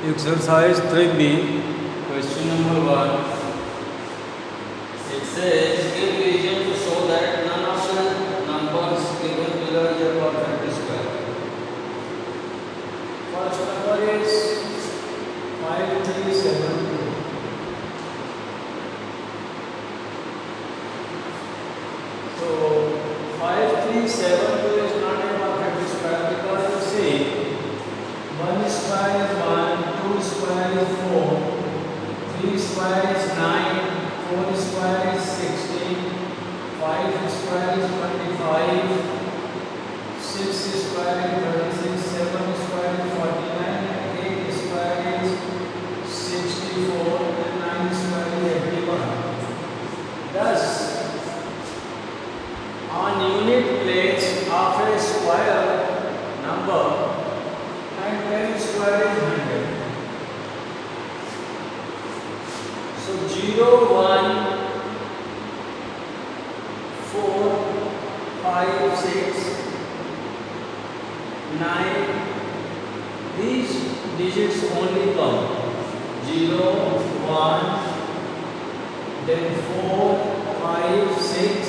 Exercise 3B, question number 1. It says, give reason to show that none of the numbers given below is a perfect square. First number is 5372. So 5372 is not a perfect square because you see 1 square is 1, 2 square is 4, 3 square is 9, 4 square is 16, 5 square is 25, 6 square is 36, 7 square is 49, and 8 square is 64, and 9 square is 81. Thus, on unit place of a square number and 10 square is 100. So 0, 1, 4, 5, 6, 9, these digits only come 0, 1, then 4, 5, 6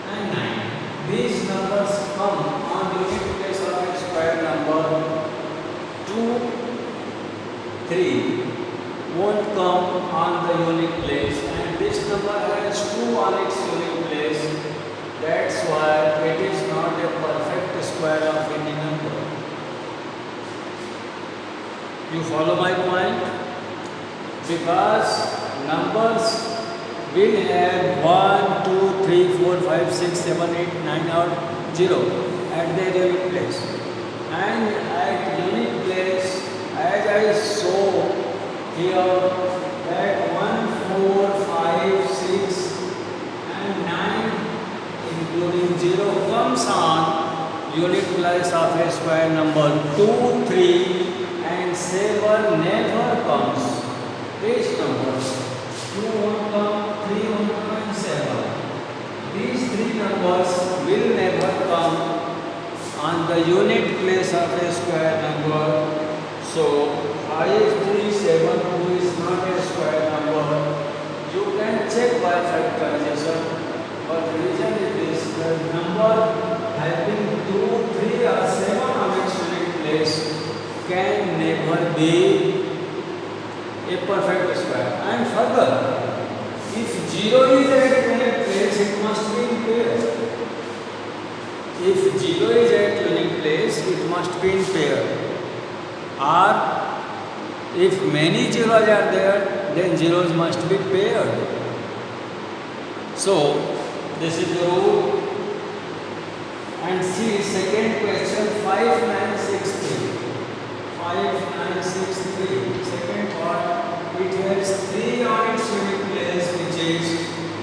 and 9. These numbers come on unit place of a square number. 2, 3 won't come on the unit place, and this number has 2 on its unit place. That's why it is not a perfect square of any number. You follow my point? Because numbers will have 1, 2, 3, 4, 5, 6, 7, 8, 9 or 0 at their unit place. And at unit place, as I saw here, that 1, 4, 5, 6 and 9 including 0 comes on unit place of a square number. 2, 3 and 7 never comes. These numbers 2 won't come, 3 won't come and 7. These 3 numbers will never come on the unit place of a square number. So 5372 is not a square number. You can check by factorization, but the reason is this: the number having 2, 3 or 7 on its unit place can never be a perfect square. And further, if 0 is at unit place, it must be in pair. If 0 is at unit place, it must be in pair. Or if many zeros are there, then zeros must be paired. So this is the rule. And see second question, 5963. 5963. Second part, it has 3 on its unit place, which is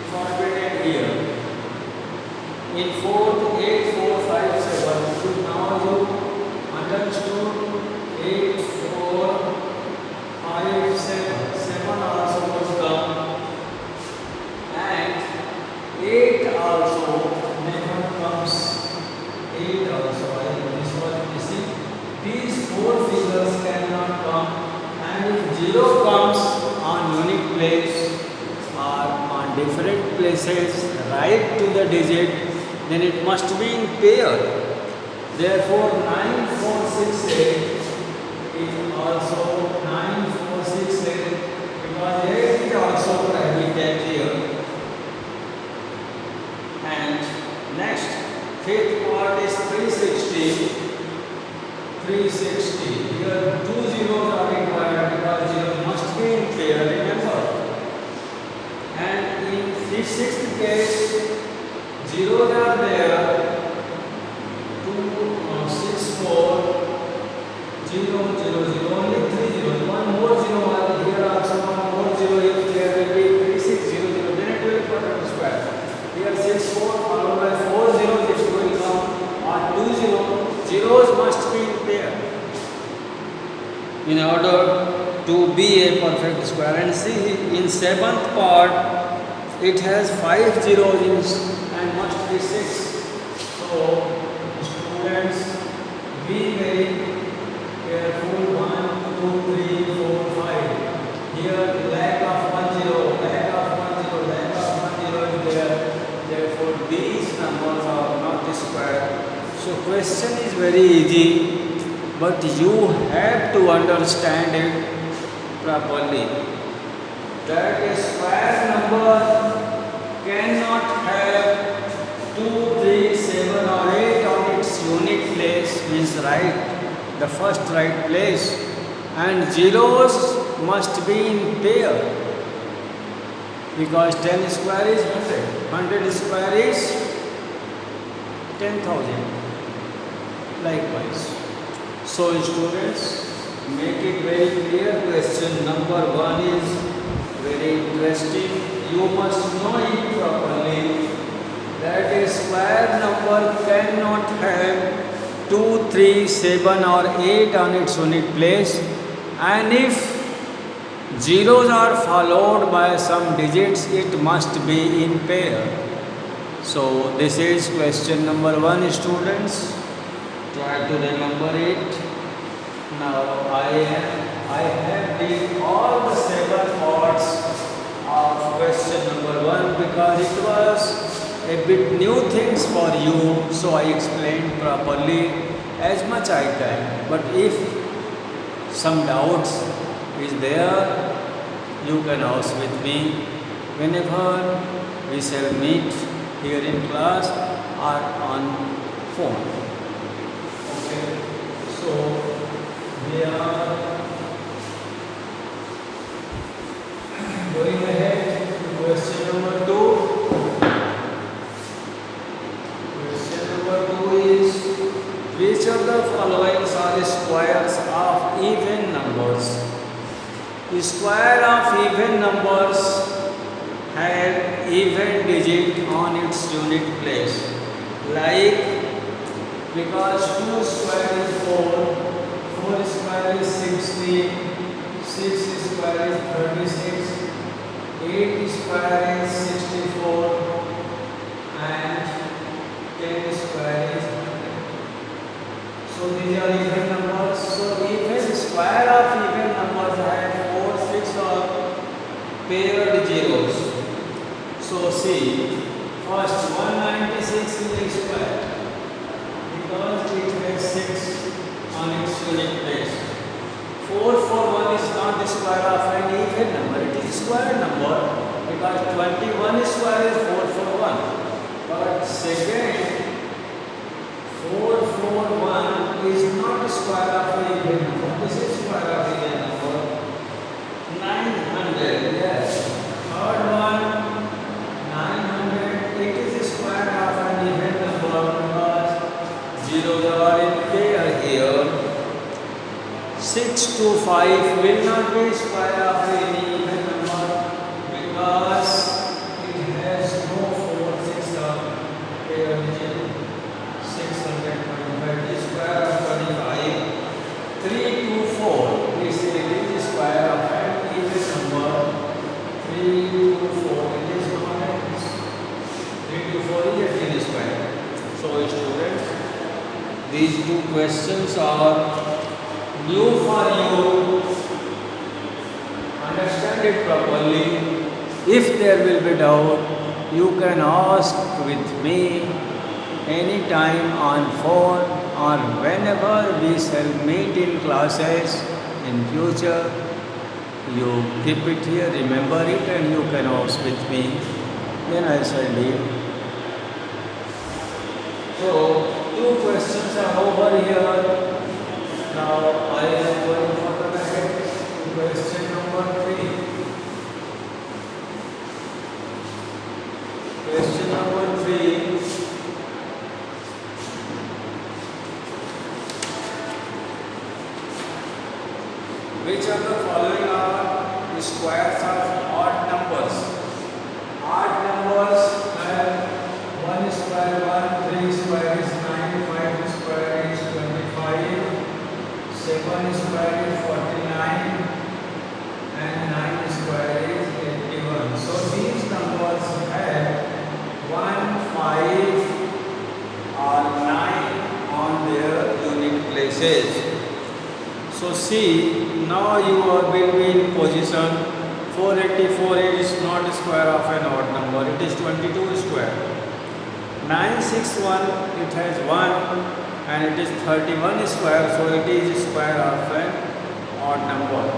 formatted here. In 4, 8, 4, 5, 7. So now you understood 8, 4, 5, 7. 7 also will come. And 8 also never comes. 8 also, this was missing. These 4 figures cannot come. And if 0 comes on unit place or on different places right to the digit, then it must be in pair. Therefore 9468 is also 9468 because 8 is also prohibited here. And next, fifth part is 360. 360. Here 2 zeros are required because 0 must be in pair, remember. And in the sixth case, zeros are there. 2, 6, 4, 0, 0, 0, only 3 zeros. One more 0 are here also, one more 0. If there will be 3, 6, 0, 0, then it will be perfect square. Here 6, 4 followed by 4 zeros, it will come on 2 0. Zeros must be in pair in order to be a perfect square. And see, in seventh part, it has 5 zeros and must be 6. So, students, be very careful. 1, 2, 3. easy, but you have to understand it properly. That a square number cannot have 2, 3, 7 or 8 on its unit place, means right, the first right place, and zeros must be in pair, because 10 square is 100, 100 square is 10,000, likewise. So students, make it very clear. Question number 1 is very interesting. You must know it properly, that a square number cannot have 2, 3, 7 or 8 on its unit place, and if zeros are followed by some digits, it must be in pair. So this is question number 1, students. Try to remember it. Now I have did all the 7 parts of question number 1 because it was a bit new things for you, so I explained properly as much I can. But if some doubts is there, you can ask with me whenever we shall meet here in class or on phone. Okay, so we are going ahead to question number 2. Question number 2 is, which of the following are squares of even numbers? The square of even numbers have even digit on its unit place. Like, because 2 square is 4, 4 square is 16, 6 square is 36, 8 square is 64, and 10 square is 100. So these are even numbers. So even square of even numbers have 4, 6 or paired zeros. So see, first 196 is a square because it has 6 on its unit place. 441 is not the square of an even number, it is a square number because 21 square is 441. But second, 441 is not the square of an even number, this is square of an even number. 900, yes. Third one, 900, it is a square of an even number because zeros are in pair here. 6 to 5 will not be square of any even number because it has no 4, 6 or pair digit. 625 is square of 25. 3 to 4 is a square of an even number. 3 to 4 it is not a 3 to 4 is a thin square. So students, these 2 questions are new for you. Understand it properly. If there will be doubt, you can ask with me anytime on phone or whenever we shall meet in classes in future. You keep it here, remember it, and you can ask with me. Then I shall leave. So 2 questions are over here. Now I am going further ahead to question number 3. Question number 3. Which of the following are the squares of odd numbers? Odd numbers have 1 square 1, 3 square is 9, 5 square is 25. 7 square is 49 and 9 square is 81. So these numbers have 1, 5 or 9 on their unit places. So see, now you will be in position 484 is not square of an odd number, it is 22 square. 961 it has 1, and it is 31 square, so it is square of an odd number.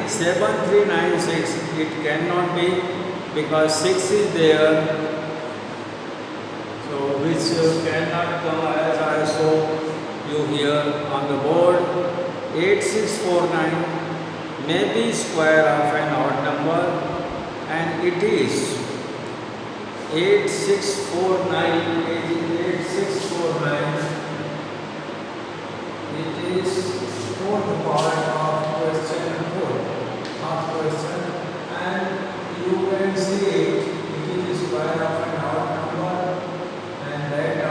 7396, it cannot be because 6 is there, so which cannot come as I show you here on the board. 8649 may be square of an odd number, and it is 8649. It is fourth part of question 4 of question, and you can see it is square of an odd number, and that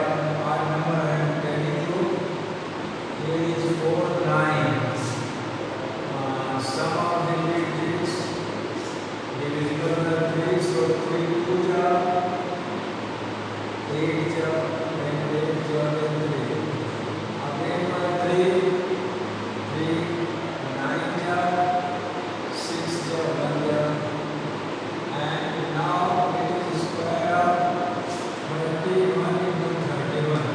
odd number I am telling you, here is 49. Sum of the digits divisible by 3, so 3 2 are 8 and 8 and 3. Again by 3, 9 6 1, and now it is square of 21 into 31.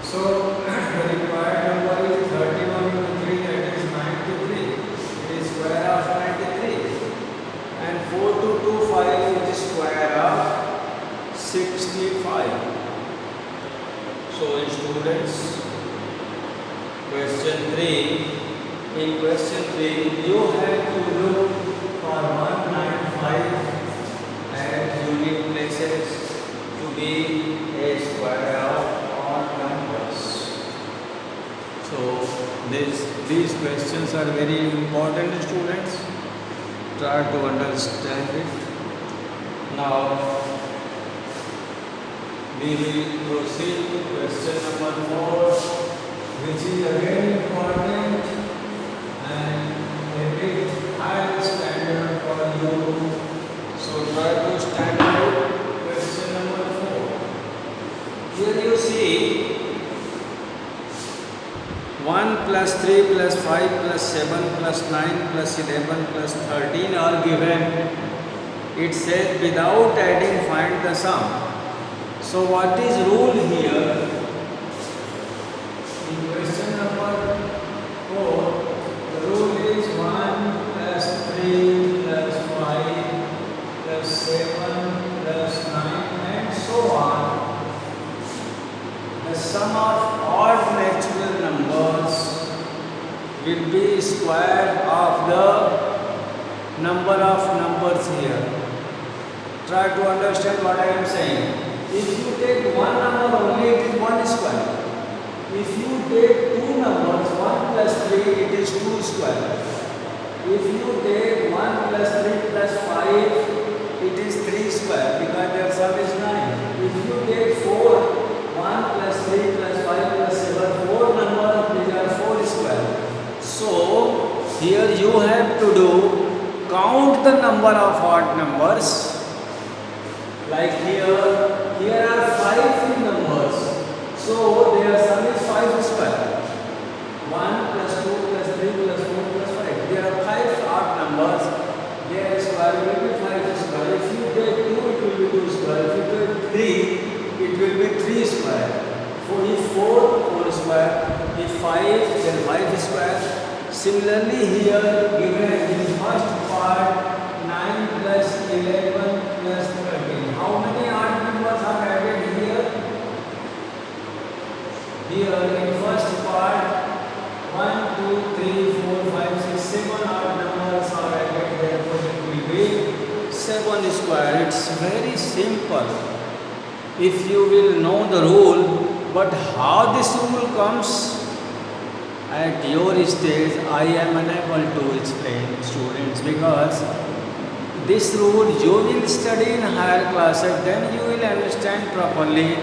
So the required number is 31 into 3, that is 93. It is square of 93. And 4225, it is square of 65. So students, question 3. In question 3, you have to look for 195 at unit places to be a square of odd numbers. So these questions are very important, students. Try to understand it. Now we will proceed to question number 4, which is again important and a bit higher standard for you. So try to stand out question number 4. Here you see 1 plus 3 plus 5 plus 7 plus 9 plus 11 plus 13 are given. It says without adding find the sum. So what is rule here? In question number 4, the rule is 1 plus 3 plus 5 plus 7 plus 9 and so on. The sum of odd natural numbers will be square of the number of numbers here. Try to understand what I am saying. If you take one number only, it is 1 square. If you take two numbers, 1 plus 3, it is 2 square. If you take 1 plus 3 plus 5, it is 3 square because their sum is 9. If you take 4, 1 plus 3 plus 5 plus 7, 4 numbers, these are 4 square. So here you have to do count the number of odd numbers. Like here are 5 numbers. So their sum is 5 square. 1 plus 2 plus 3 plus 4 plus 5. There are 5 odd numbers. Their square will be 5 square. If you take 2, it will be 2 square. If you take 3, it will be 3 square. If 4, 4 square. If 5, then 5 square. Similarly here given in first part 9 plus 11 plus 13. How many odd numbers are added here? Here in first part 1, 2, 3, 4, 5, 6, 7 odd numbers are added. Therefore it will be 7 square. It's very simple if you will know the rule. But how this rule comes? At your stage, I am unable to explain, students, because this rule you will study in higher classes, then you will understand properly.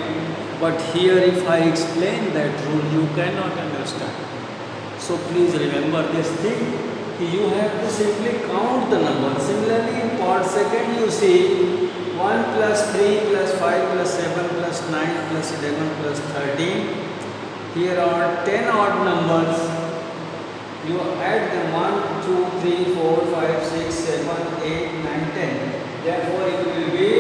But here, if I explain that rule, you cannot understand. So please remember this thing. You have to simply count the numbers. Similarly, in part second, you see 1 plus 3 plus 5 plus 7 plus 9 plus 11 plus 13. Here are 10 odd numbers. You add them 1, 2, 3, 4, 5, 6, 7, 8, 9, 10. Therefore, it will be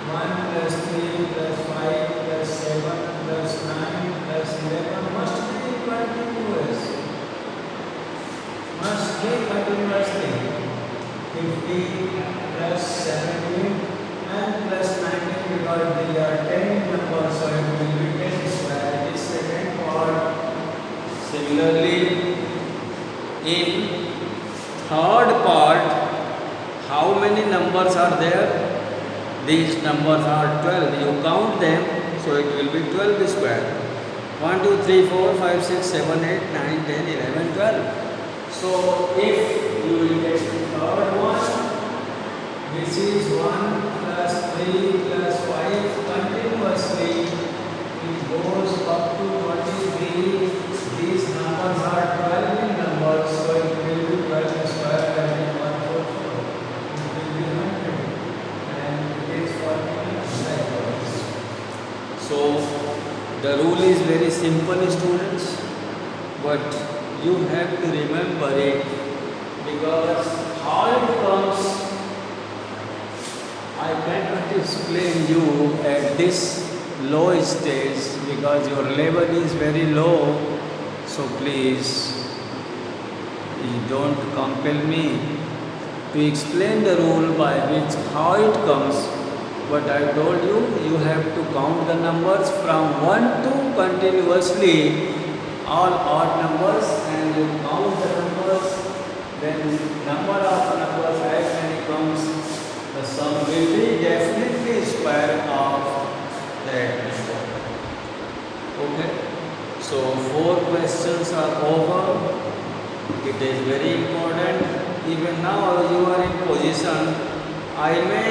1 plus 3 plus 5 plus 7 plus 9 plus 11 must be continuous. Must be continuously. 50 plus 17 and plus 19 because they are 10 numbers, so it will be 10 square. This second part. Similarly, in third part, how many numbers are there? These numbers are 12. You count them, so it will be 12 square. 1, 2, 3, 4, 5, 6, 7, 8, 9, 10, 11, 12. So if you will get the third one, which is 1 plus 3 plus 5 continuously, it goes up to 23. These numbers are 12 in numbers, so it will be 12 square, that is 144. It will be 100 and it is 40 cycles. So the rule is very simple, students, but you have to remember it, because how it comes I cannot explain you at this low stage, because your level is very low. So please, you don't compel me to explain the rule by which how it comes. But I told you, you have to count the numbers from 1 to continuously all odd numbers, and you count the numbers, then number of numbers as many comes, the sum will be definitely square of that number. Okay, so 4 questions are over. It is very important. Even now you are in position, I may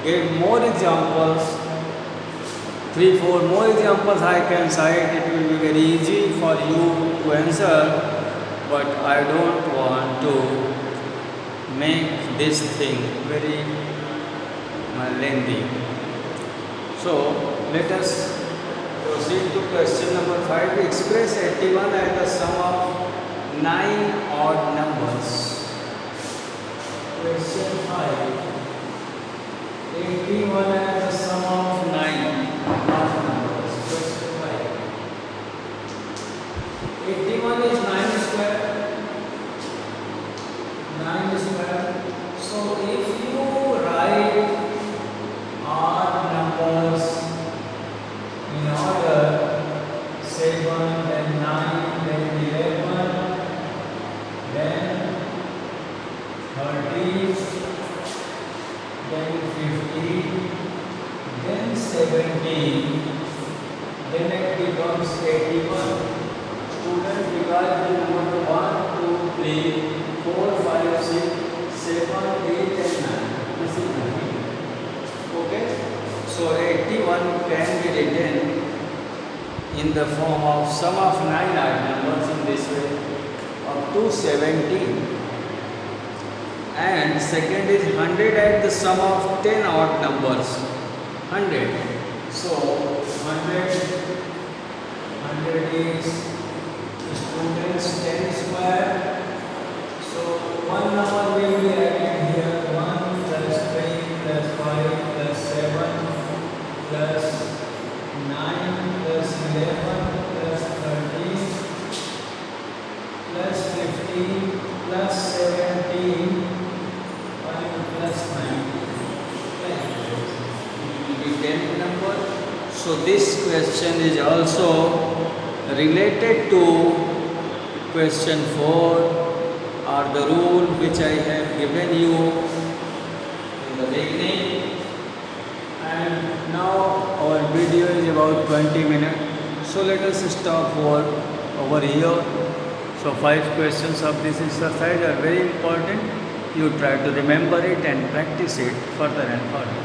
give more examples, 3-4 more examples I can cite. It will be very easy for you to answer, but I don't want to make this thing very lengthy. So let us proceed to question number 5. Express 81 as the sum of 9 odd numbers. Question 5. 81 as the sum of 9 odd numbers. Question 5. 81 is 9 square. 9 square. So if you write odd numbers in order, 7, then 9, then 11, then 30, then 50, then 17, then it becomes 81. Students divide the number 1, 2, 3, 4, 5, 6, 7, 8 and 9. This is 9. Okay? So 81 can be written in the form of sum of 9 odd numbers in this way up to 17. And second is 100 as the sum of 10 odd numbers. 100. So 100 is students 10 square. So one number will be added here, 1 plus 3 plus 5 plus 7 plus 9 plus 11 plus 13 plus 15 plus 17 and plus 9. It will be 10 number. So this question is also related to question 4, or the rule which I have given you in the beginning. And now our video is about 20 minutes. So let us stop over here. So 5 questions of this exercise are very important. You try to remember it and practice it further and further.